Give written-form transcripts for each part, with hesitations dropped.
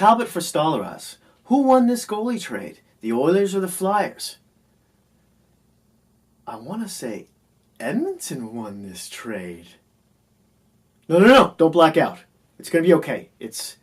Talbot for Stolarz. Who won this goalie trade? The Oilers or the Flyers? I want to say Edmonton won this trade. No. Don't black out. It's going to be okay. It's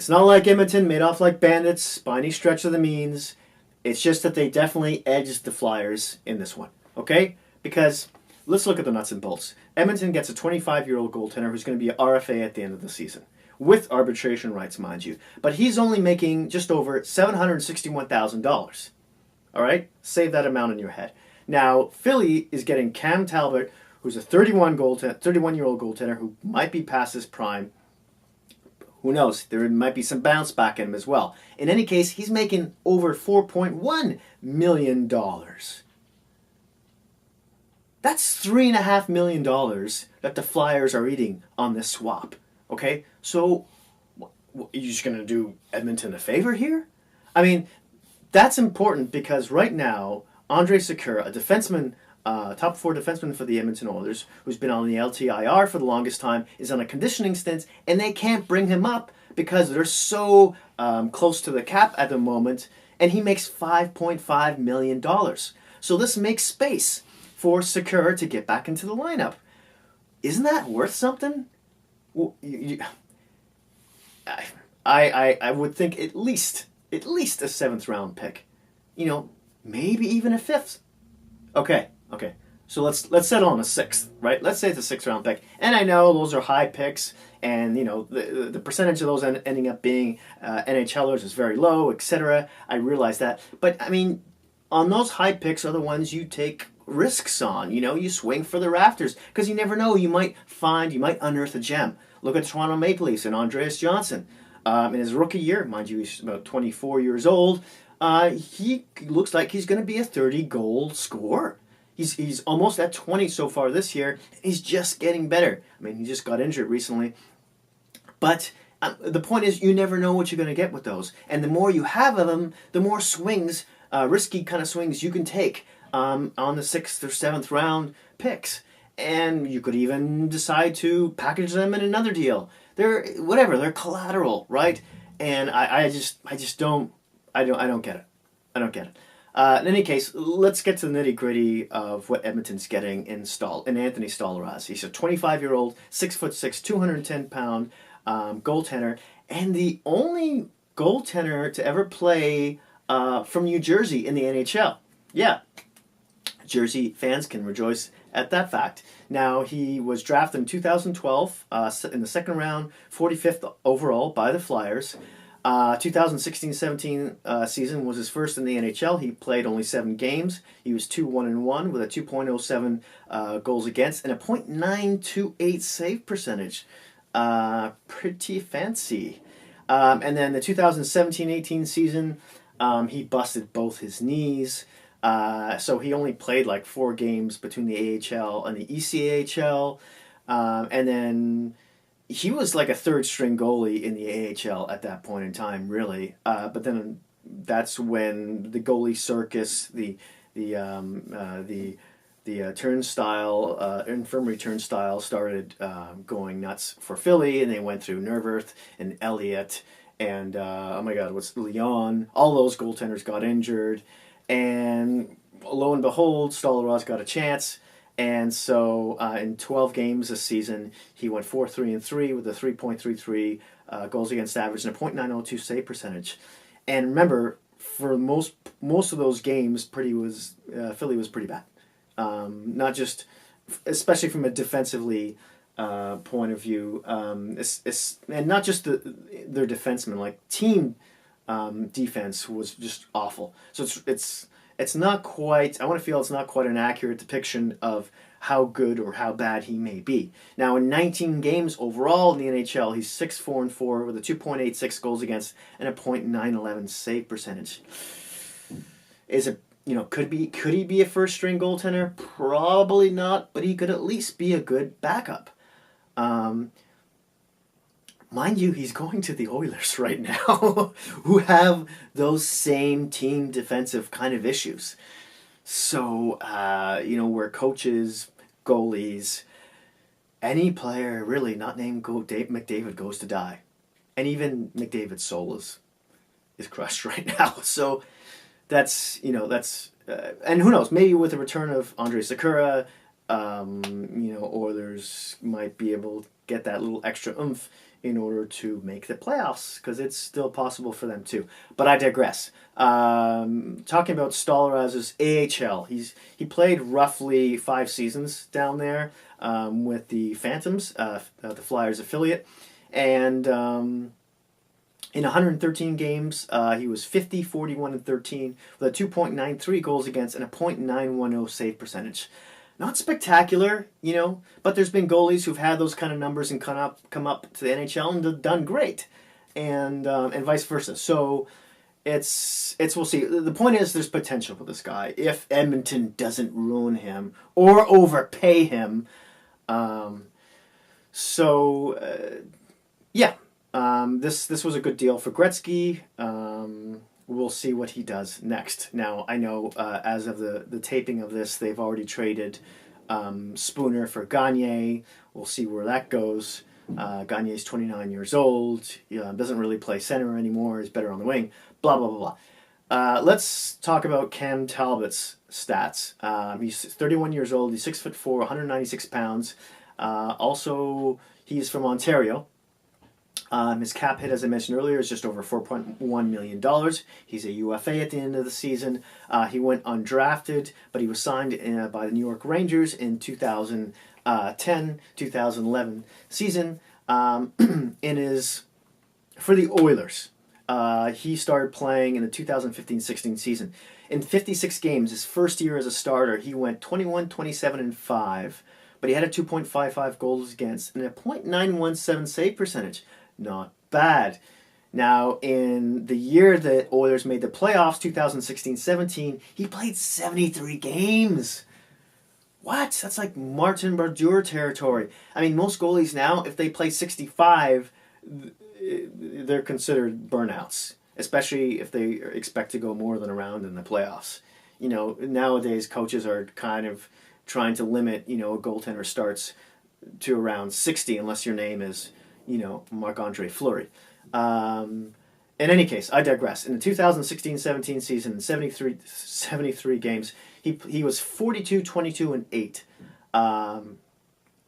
not like Edmonton made off like bandits by any stretch of the means. It's just that they definitely edged the Flyers in this one. Okay? Because let's look at the nuts and bolts. Edmonton gets a 25-year-old goaltender who's going to be an RFA at the end of the season. With arbitration rights, mind you. But he's only making just over $761,000. All right? Save that amount in your head. Now, Philly is getting Cam Talbot, who's a 31-year-old goaltender who might be past his prime. Who knows? There might be some bounce back in him as well. In any case, he's making over $4.1 million. That's $3.5 million that the Flyers are eating on this swap. Okay? So, are you just going to do Edmonton a favor here? I mean, that's important because right now, Andre Sekura, a defenseman, top 4 defenseman for the Edmonton Oilers, who's been on the LTIR for the longest time, is on a conditioning stint, and they can't bring him up because they're so close to the cap at the moment, and he makes $5.5 million. So this makes space for Sekura to get back into the lineup. Isn't that worth something? Well, I would think at least a 7th round pick. Maybe even a 5th. Okay. So let's settle on a 6th, right? Let's say it's a 6th round pick. And I know those are high picks, and the percentage of those ending up being NHLers is very low, etc. I realize that, but I mean, on those high picks are the ones you take risks on. You swing for the rafters because you never know. You might unearth a gem. Look at the Toronto Maple Leafs and Andreas Johnson. In his rookie year, mind you, he's about 24 years old. He looks like he's going to be a 30-goal scorer. He's almost at 20 so far this year. He's just getting better. I mean, he just got injured recently. But the point is, you never know what you're going to get with those. And the more you have of them, the more swings, risky kind of swings you can take on the 6th or 7th round picks. And you could even decide to package them in another deal. They're collateral, right? And I just don't get it. I don't get it. In any case, let's get to the nitty-gritty of what Edmonton's getting in Anthony Stolarz. He's a 25-year-old, 6'6", 210-pound goaltender, and the only goaltender to ever play from New Jersey in the NHL. Yeah, Jersey fans can rejoice at that fact. Now, he was drafted in 2012 in the second round, 45th overall by the Flyers. 2016-17 season was his first in the NHL. He played only 7 games. He was 2-1-1 with a 2.07 goals against and a .928 save percentage. Pretty fancy. And then the 2017-18 season, he busted both his knees. So he only played like 4 games between the AHL and the ECHL. And then he was like a third-string goalie in the AHL at that point in time, really. But then that's when the goalie circus, the infirmary turnstile started going nuts for Philly, and they went through Nervert and Elliott and Leon. All those goaltenders got injured, and lo and behold, Stolarz got a chance. And so in 12 games this season, he went 4-3-3 with a 3.33 goals against average and a .902 save percentage. And remember, for most of those games, Philly was pretty bad. Not just, especially from a defensively point of view, and not just their defensemen, like team defense was just awful. So it's not quite, I want to feel it's not quite an accurate depiction of how good or how bad he may be. Now, in 19 games overall in the NHL, he's 6-4-4 with a 2.86 goals against and a .911 save percentage. Could he be a first-string goaltender? Probably not, but he could at least be a good backup. Mind you, he's going to the Oilers right now, who have those same team defensive kind of issues. So, where coaches, goalies, any player really not named McDavid goes to die. And even McDavid's soul is is crushed right now. So that's and who knows, maybe with the return of Andre Sakura, Oilers might be able to get that little extra oomph in order to make the playoffs, because it's still possible for them too. But I digress. Talking about Stolarz's AHL, he played roughly 5 seasons down there with the Phantoms, the Flyers affiliate, and in 113 games, he was 50, 41, and 13 with a 2.93 goals against and a .910 save percentage. Not spectacular, but there's been goalies who've had those kind of numbers and come up to the NHL and done great, and vice versa. So it's we'll see. The point is, there's potential for this guy if Edmonton doesn't ruin him or overpay him. This was a good deal for Gretzky. We'll see what he does next. Now, I know as of the taping of this, they've already traded Spooner for Gagne. We'll see where that goes. Gagne's 29 years old. Doesn't really play center anymore. He's better on the wing. Blah, blah, blah, blah. Let's talk about Cam Talbot's stats. He's 31 years old. He's 6'4", 196 pounds. Also, he's from Ontario. His cap hit, as I mentioned earlier, is just over $4.1 million. He's a UFA at the end of the season. He went undrafted, but he was signed by the New York Rangers in 2010-2011 season. For the Oilers, he started playing in the 2015-16 season. In 56 games, his first year as a starter, he went 21, 27, and 5, but he had a 2.55 goals against and a .917 save percentage. Not bad. Now, in the year that Oilers made the playoffs, 2016-17, he played 73 games. What? That's like Martin Brodeur territory. I mean, most goalies now, if they play 65, they're considered burnouts, especially if they expect to go more than a round in the playoffs. Nowadays, coaches are kind of trying to limit, a goaltender starts to around 60 unless your name is Marc-Andre Fleury. In any case, I digress. In the 2016-17 season, in 73 games, he was 42, 22, and 8. With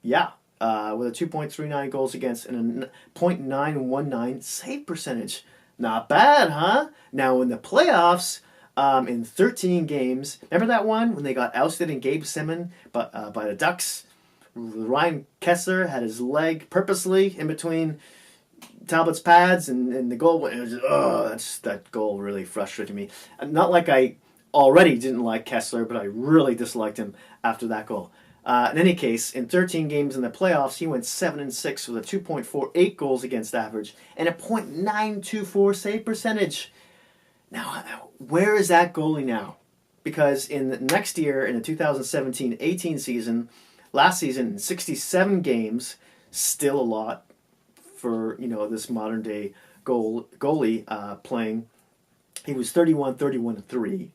a 2.39 goals against and a .919 save percentage. Not bad, huh? Now, in the playoffs, in 13 games, remember that one when they got ousted in Gabe Simmons by the Ducks? Ryan Kessler had his leg purposely in between Talbot's pads and the goal. It was that goal really frustrated me. Not like I already didn't like Kessler, but I really disliked him after that goal. In any case, in 13 games in the playoffs, he went 7-6 with a 2.48 goals against average and a .924 save percentage. Now, where is that goalie now? Because in the next year, in the 2017-18 season, last season, in 67 games, still a lot for this modern day goalie playing. He was 31, 31, and 3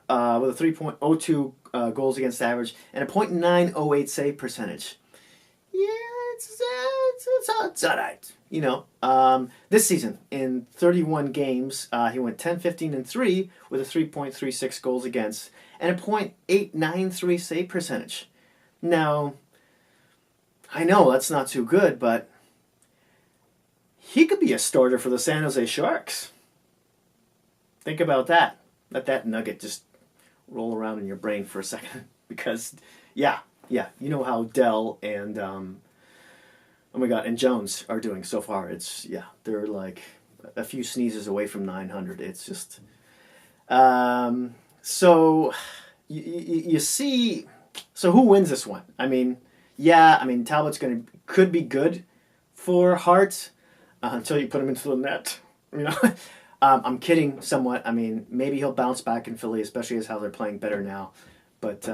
with a 3.02 goals against average and a .908 save percentage. Yeah, it's all right. This season in 31 games, he went 10, 15, and 3 with a 3.36 goals against and a .893 save percentage. Now, I know that's not too good, but he could be a starter for the San Jose Sharks. Think about that. Let that nugget just roll around in your brain for a second. Because, you know how Dell and, and Jones are doing so far. They're like a few sneezes away from 900. It's just, so you see. So who wins this one? Talbot's could be good for Hart until you put him into the net. I'm kidding somewhat. Maybe he'll bounce back in Philly, especially as how they're playing better now. But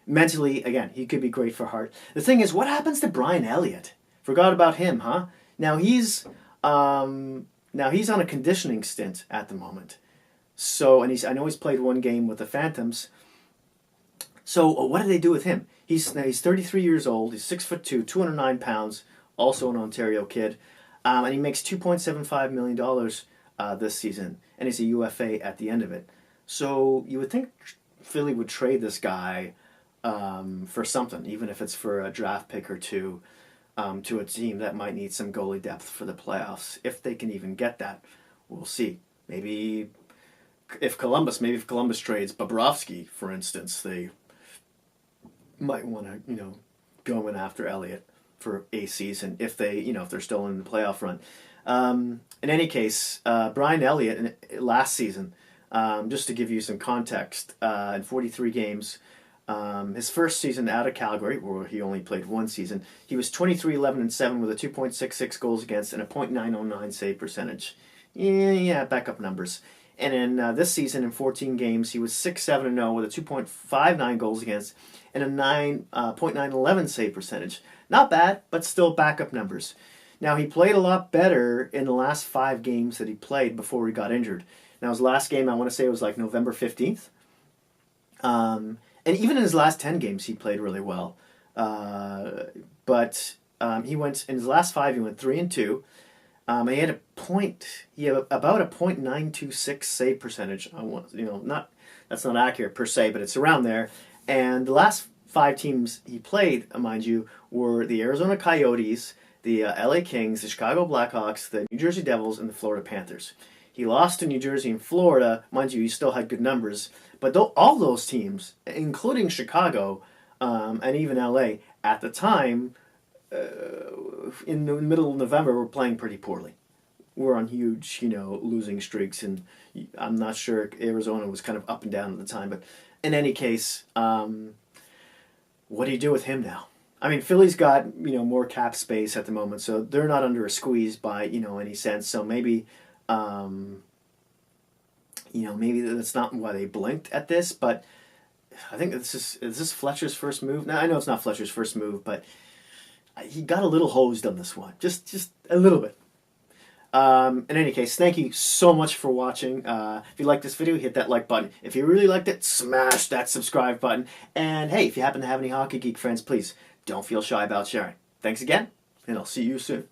mentally, again, he could be great for Hart. The thing is, what happens to Brian Elliott? Forgot about him, huh? Now he's on a conditioning stint at the moment. So, and I know he's played one game with the Phantoms. So what did they do with him? He's 33 years old. He's 6'2", 209 pounds. Also an Ontario kid, and he makes $2.75 million this season, and he's a UFA at the end of it. So you would think Philly would trade this guy for something, even if it's for a draft pick or two, to a team that might need some goalie depth for the playoffs. If they can even get that, we'll see. Maybe if Columbus trades Bobrovsky, for instance, they might want to, go in after Elliott for a season if they, if they're still in the playoff run. In any case, Brian Elliott last season, just to give you some context, in 43 games, his first season out of Calgary, where he only played one season, he was 23-11-7 with a 2.66 goals against and a .909 save percentage. Yeah, backup numbers. And in this season, in 14 games, he was 6-7-0 with a 2.59 goals against and a .911 save percentage. Not bad, but still backup numbers. Now, he played a lot better in the last 5 games that he played before he got injured. Now, his last game, I want to say, was like November 15th. And even in his last 10 games, he played really well. But he went, in his last 5, he went 3-2. He had about a .926 save percentage. That's not accurate per se, but it's around there. And the last 5 teams he played, mind you, were the Arizona Coyotes, the LA Kings, the Chicago Blackhawks, the New Jersey Devils, and the Florida Panthers. He lost to New Jersey and Florida. Mind you, he still had good numbers. But all those teams, including Chicago and even LA, at the time, in the middle of November, were playing pretty poorly. We're on huge, losing streaks, and I'm not sure Arizona was kind of up and down at the time. But in any case, what do you do with him now? I mean, Philly's got, more cap space at the moment, so they're not under a squeeze by, any sense. So maybe, maybe that's not why they blinked at this, but I think is this Fletcher's first move? Now, I know it's not Fletcher's first move, but he got a little hosed on this one. Just a little bit. In any case, thank you so much for watching. If you like this video, hit that like button. If you really liked it, smash that subscribe button. And hey, if you happen to have any Hockey Geek friends, please don't feel shy about sharing. Thanks again, and I'll see you soon.